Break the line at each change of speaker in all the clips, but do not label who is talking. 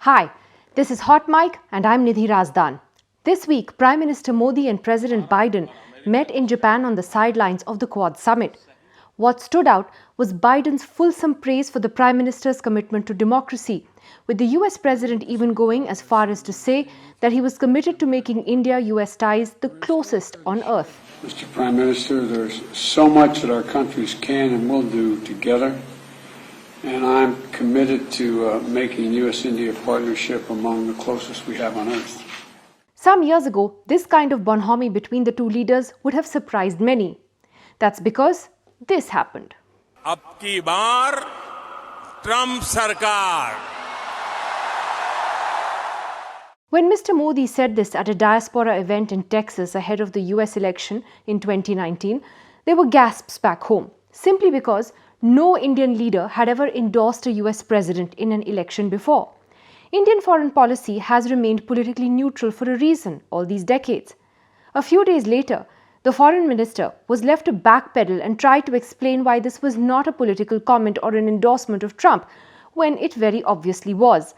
Hi, this is Hot Mic and I'm Nidhi Razdan. This week, Prime Minister Modi and President Biden met in Japan on the sidelines of the Quad Summit. What stood out was Biden's fulsome praise for the Prime Minister's commitment to democracy, with the US President even going as far as to say that he was committed to making India-US ties the closest on earth.
Mr. Prime Minister, there's so much that our countries can and will do together. And I'm committed to making U.S.-India partnership among the closest we have on earth.
Some years ago, this kind of bonhomie between the two leaders would have surprised many. That's because this happened.
Ab ki baar, Trump Sarkar.
When Mr. Modi said this at a diaspora event in Texas ahead of the US election in 2019, there were gasps back home, simply because no Indian leader had ever endorsed a US president in an election before. Indian foreign policy has remained politically neutral for a reason all these decades. A few days later, the foreign minister was left to backpedal and try to explain why this was not a political comment or an endorsement of Trump, when it very obviously was.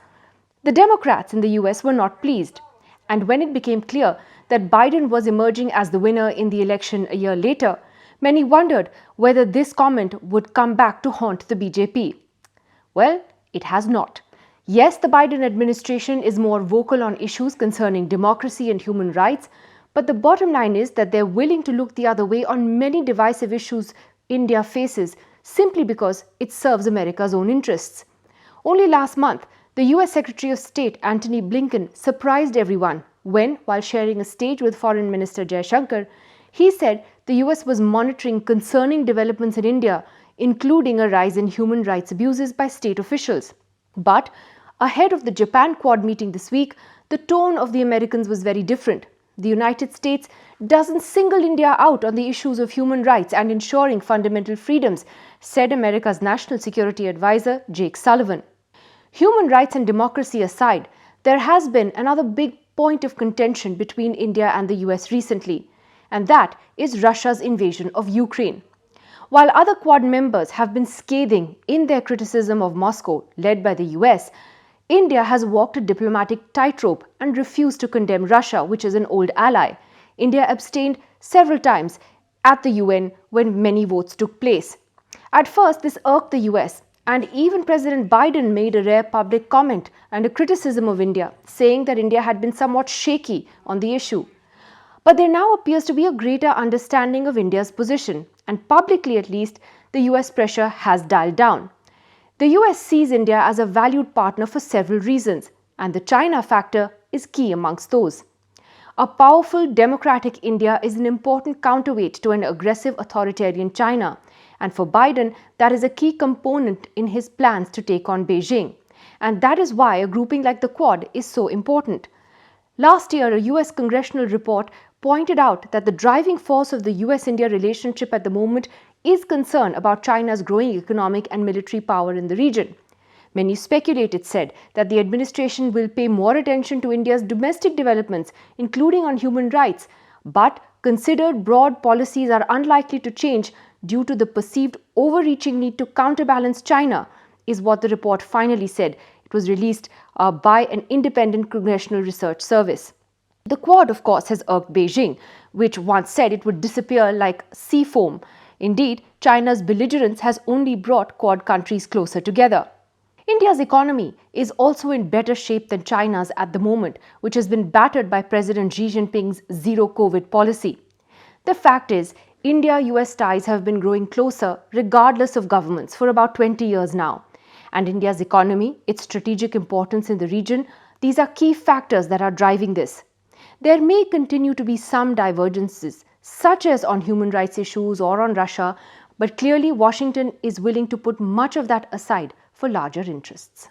The Democrats in the US were not pleased. And when it became clear that Biden was emerging as the winner in the election a year later, many wondered whether this comment would come back to haunt the BJP. Well, it has not. Yes, the Biden administration is more vocal on issues concerning democracy and human rights, but the bottom line is that they're willing to look the other way on many divisive issues India faces simply because it serves America's own interests. Only last month, the US Secretary of State Antony Blinken surprised everyone when, while sharing a stage with Foreign Minister Jaishankar, he said the US was monitoring concerning developments in India, including a rise in human rights abuses by state officials. But ahead of the Japan Quad meeting this week, the tone of the Americans was very different. The United States doesn't single India out on the issues of human rights and ensuring fundamental freedoms, said America's National Security Advisor Jake Sullivan. Human rights and democracy aside, there has been another big point of contention between India and the US recently, and that is Russia's invasion of Ukraine. While other Quad members have been scathing in their criticism of Moscow, led by the US, India has walked a diplomatic tightrope and refused to condemn Russia, which is an old ally. India abstained several times at the UN when many votes took place. At first, this irked the US, and even President Biden made a rare public comment and a criticism of India, saying that India had been somewhat shaky on the issue. But there now appears to be a greater understanding of India's position, and publicly at least, the US pressure has dialed down. The US sees India as a valued partner for several reasons, and the China factor is key amongst those. A powerful democratic India is an important counterweight to an aggressive authoritarian China, and for Biden, that is a key component in his plans to take on Beijing. And that is why a grouping like the Quad is so important. Last year, a US congressional report pointed out that the driving force of the US-India relationship at the moment is concern about China's growing economic and military power in the region. Many speculated said that the administration will pay more attention to India's domestic developments, including on human rights, but considered broad policies are unlikely to change due to the perceived overreaching need to counterbalance China, is what the report finally said. It was released by an independent congressional research service. The Quad, of course, has irked Beijing, which once said it would disappear like sea foam. Indeed, China's belligerence has only brought Quad countries closer together. India's economy is also in better shape than China's at the moment, which has been battered by President Xi Jinping's zero-COVID policy. The fact is, India-US ties have been growing closer regardless of governments for about 20 years now. And India's economy, its strategic importance in the region, these are key factors that are driving this. There may continue to be some divergences, such as on human rights issues or on Russia, but clearly Washington is willing to put much of that aside for larger interests.